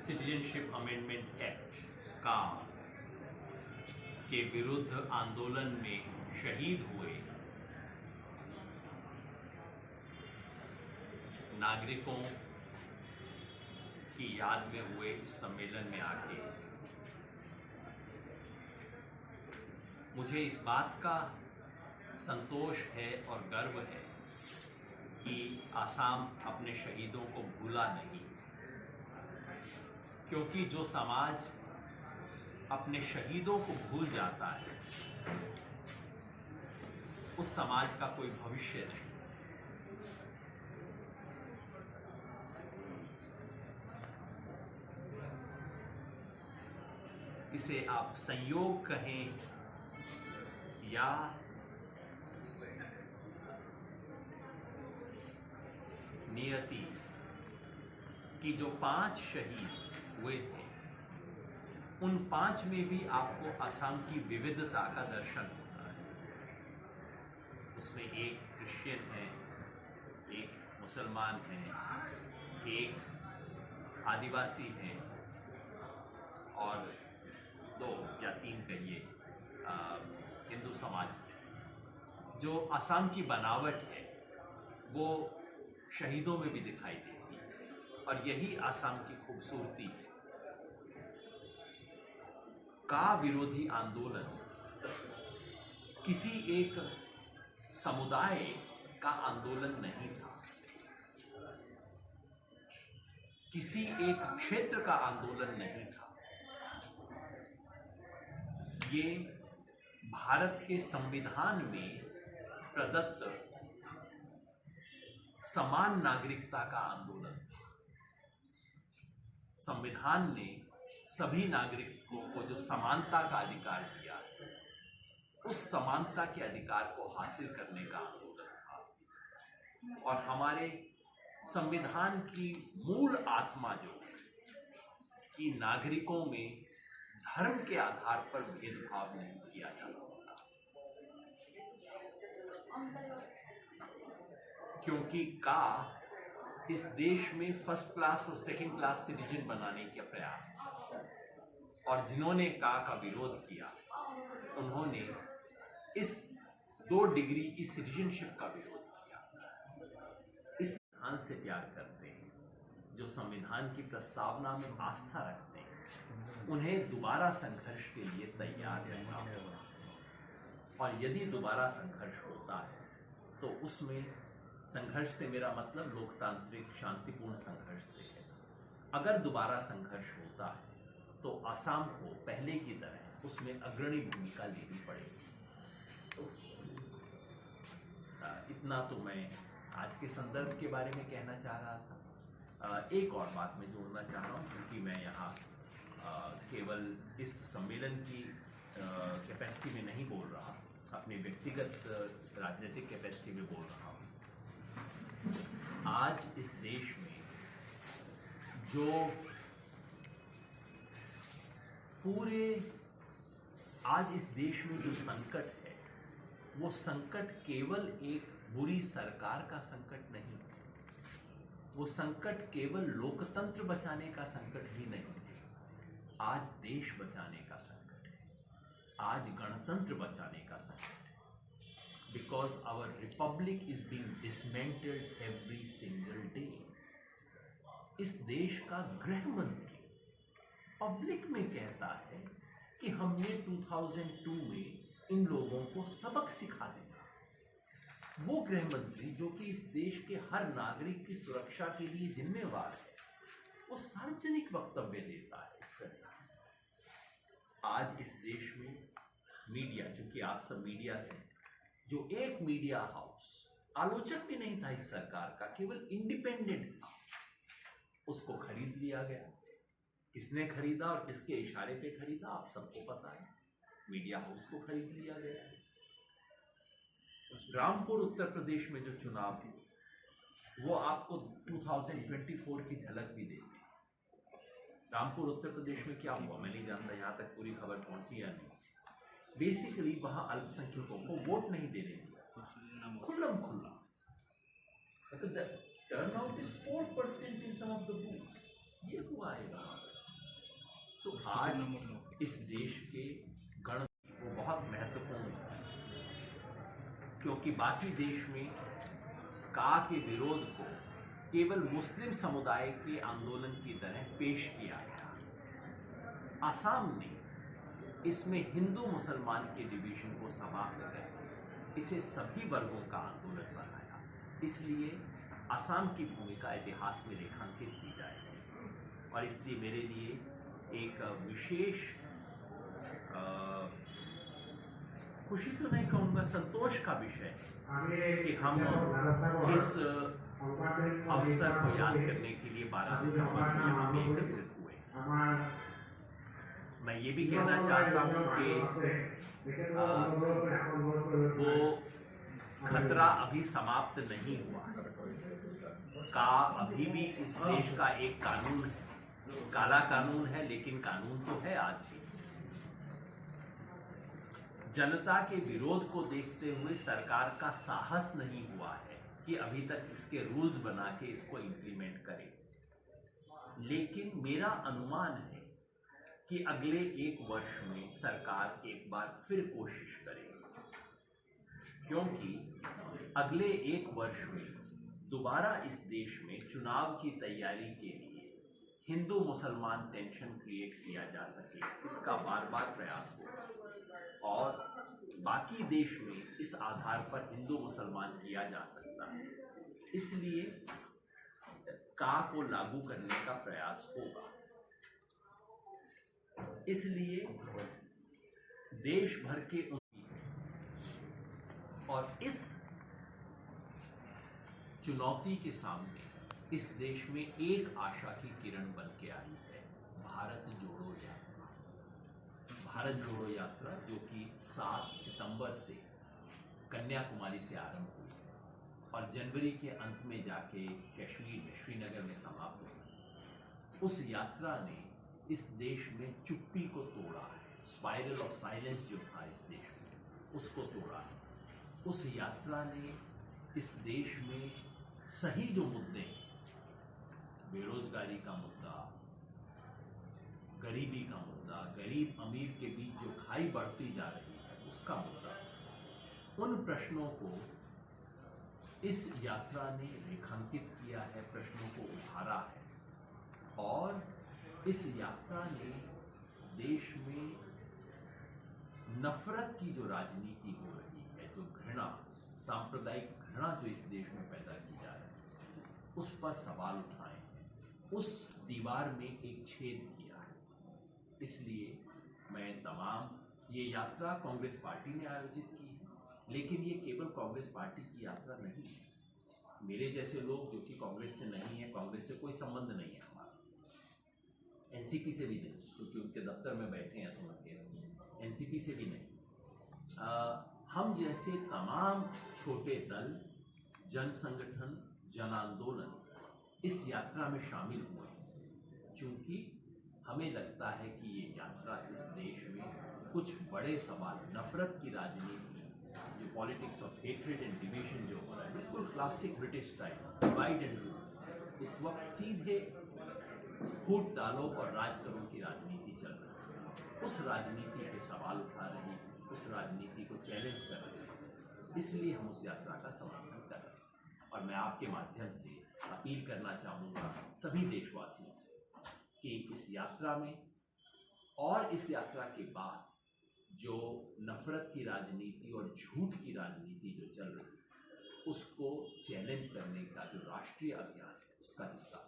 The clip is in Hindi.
सिटीजनशिप अमेंडमेंट एक्ट का के विरुद्ध आंदोलन में शहीद हुए नागरिकों की याद में हुए इस सम्मेलन में आके मुझे इस बात का संतोष है और गर्व है कि आसाम अपने शहीदों को भूला नहीं, क्योंकि जो समाज अपने शहीदों को भूल जाता है उस समाज का कोई भविष्य नहीं। इसे आप संयोग कहें या नियति कि जो 5 शहीद हुए थे उन 5 में भी आपको असम की विविधता का दर्शन होता है। उसमें एक क्रिश्चियन है, एक मुसलमान है, एक आदिवासी है और 2 या 3 कहिए हिंदू समाज से। जो असम की बनावट है वो शहीदों में भी दिखाई देती है और यही असम की खूबसूरती है। का विरोधी आंदोलन किसी एक समुदाय का आंदोलन नहीं था, किसी एक क्षेत्र का आंदोलन नहीं था। ये भारत के संविधान में प्रदत्त समान नागरिकता का आंदोलन था। संविधान ने सभी नागरिकों को जो समानता का अधिकार दिया, उस समानता के अधिकार को हासिल करने का आंदोलन था। और हमारे संविधान की मूल आत्मा जो है कि नागरिकों में धर्म के आधार पर भेदभाव नहीं किया जा सकता, क्योंकि का इस देश में फर्स्ट क्लास और सेकंड क्लास सिटीजन बनाने का प्रयास था और जिन्होंने का विरोध किया उन्होंने इस 2 डिग्री की सिटीजनशिप का विरोध किया। इस संविधान से प्यार करते हैं, जो संविधान की प्रस्तावना में आस्था रखते हैं, उन्हें दोबारा संघर्ष के लिए तैयार रहना होगा। और यदि दोबारा संघर्ष होता है तो उसमें संघर्ष से मेरा मतलब लोकतांत्रिक शांतिपूर्ण संघर्ष से है। अगर दोबारा संघर्ष होता है तो असम को पहले की तरह उसमें अग्रणी भूमिका लेनी पड़ेगी। तो इतना तो मैं आज के संदर्भ के बारे में कहना चाह रहा था। एक और बात मैं जोड़ना चाह रहा हूँ, क्योंकि मैं यहाँ केवल इस सम्मेलन की कैपेसिटी में नहीं बोल रहा, अपने व्यक्तिगत राजनीतिक कैपेसिटी में बोल रहा हूँ। आज इस देश में जो संकट है वो संकट केवल एक बुरी सरकार का संकट नहीं है, वो संकट केवल लोकतंत्र बचाने का संकट भी नहीं है। आज देश बचाने का संकट है, आज गणतंत्र बचाने का संकट है। Because our republic is being dismantled every single day. इस देश का गृह मंत्री पब्लिक में कहता है कि हमने 2002 में इन लोगों को सबक सिखा दिया। वो गृह मंत्री जो कि इस देश के हर नागरिक की सुरक्षा के लिए जिम्मेवार है, वो सार्वजनिक वक्तव्य देता है इस तरह। आज इस देश में मीडिया, चूंकि आप सब मीडिया से, जो एक मीडिया हाउस आलोचक भी नहीं था इस सरकार का, केवल इंडिपेंडेंट था, उसको खरीद लिया गया। किसने खरीदा और किसके इशारे पे खरीदा आप सबको पता है। मीडिया हाउस को खरीद लिया गया है। रामपुर उत्तर प्रदेश में जो चुनाव हुए वो आपको 2024 की झलक भी देते हैं। रामपुर उत्तर प्रदेश में क्या हुआ मैं नहीं जानता, यहाँ तक पूरी खबर पहुंची या नहीं। बेसिकली वहां अल्पसंख्यकों को वोट नहीं देने दिया, खुल्लम खुल्ला। Turnout is 4% in some of the booths. ये हुआ है वहां पर। तो आज इस देश के गण वो बहुत महत्वपूर्ण है, क्योंकि बाकी देश में का के विरोध को केवल मुस्लिम समुदाय के आंदोलन की तरह पेश किया गया। असम ने इसमें हिंदू मुसलमान के डिवीजन को समाप्त कर इसे सभी वर्गों का आंदोलन बनाया। इसलिए असम की भूमिका इतिहास में रेखांकित की जाए और इसलिए मेरे लिए एक विशेष खुशी तो नहीं कहूँगा, संतोष का विषय है कि हम इस अवसर को याद करने के लिए 12 दिसंबर को यहाँ पे एकत्रित हुए। मैं ये भी कहना चाहता हूँ कि वो खतरा अभी समाप्त नहीं हुआ का अभी भी इस देश का एक कानून है, काला कानून है, लेकिन कानून तो है आज भी। जनता के विरोध को देखते हुए सरकार का साहस नहीं हुआ है कि अभी तक इसके रूल्स बना के इसको इंप्लीमेंट करे। लेकिन मेरा अनुमान है कि अगले 1 वर्ष में सरकार एक बार फिर कोशिश करेगी, क्योंकि अगले 1 वर्ष में दोबारा इस देश में चुनाव की तैयारी के लिए हिंदू मुसलमान टेंशन क्रिएट किया जा सके, इसका बार बार प्रयास होगा और बाकी देश में इस आधार पर हिंदू मुसलमान किया जा सकता है। इसलिए का को लागू करने का प्रयास होगा। इसलिए देश भर के और इस चुनौती के सामने इस देश में एक आशा की किरण बन के आई है, भारत जोड़ो यात्रा। भारत जोड़ो यात्रा जो कि 7 सितंबर से कन्याकुमारी से आरंभ हुई और जनवरी के अंत में जाके कश्मीर में श्रीनगर में समाप्त हुई। उस यात्रा ने इस देश में चुप्पी को तोड़ा है, स्पाइरल ऑफ साइलेंस जो था इस देश में उसको तोड़ा है। उस यात्रा ने इस देश में सही जो मुद्दे, बेरोजगारी का मुद्दा, गरीबी का मुद्दा, गरीब अमीर के बीच जो खाई बढ़ती जा रही है उसका मुद्दा, उन प्रश्नों को इस यात्रा ने रेखांकित किया है, प्रश्नों को उभारा है और इस यात्रा ने देश में नफरत की जो राजनीति हो रही है, जो घृणा, सांप्रदायिक घृणा जो इस देश में पैदा की जा रही है, उस पर सवाल उठाए हैं, उस दीवार में एक छेद किया है। इसलिए मैं तमाम, ये यात्रा कांग्रेस पार्टी ने आयोजित की है, लेकिन ये केवल कांग्रेस पार्टी की यात्रा नहीं है। मेरे जैसे लोग जो कि कांग्रेस से नहीं है, कांग्रेस से कोई संबंध नहीं है हमारा, एनसीपी से भी नहीं, क्योंकि उनके दफ्तर में बैठे हैं तो उनके, एनसीपी से भी नहीं। हम जैसे तमाम छोटे दल, जन संगठन, जन आंदोलन इस यात्रा में शामिल हुए, क्योंकि हमें लगता है कि ये यात्रा इस देश में कुछ बड़े सवाल, नफरत की राजनीति, जो politics of hatred and division जो हो रहा है, बिल्कुल classic British style, divide and rule, इस वक्त सीधे फूट डालो और राज करो की राजनीति चल रही है। उस राजनीति के सवाल उठा रही, उस राजनीति को चैलेंज कर रही है। इसलिए हम उस यात्रा का समर्थन कर रहे हैं और मैं आपके माध्यम से अपील करना चाहूँगा सभी देशवासियों से कि इस यात्रा में और इस यात्रा के बाद जो नफरत की राजनीति और झूठ की राजनीति जो चल रही है, उसको चैलेंज करने का जो राष्ट्रीय अभियान है उसका हिस्सा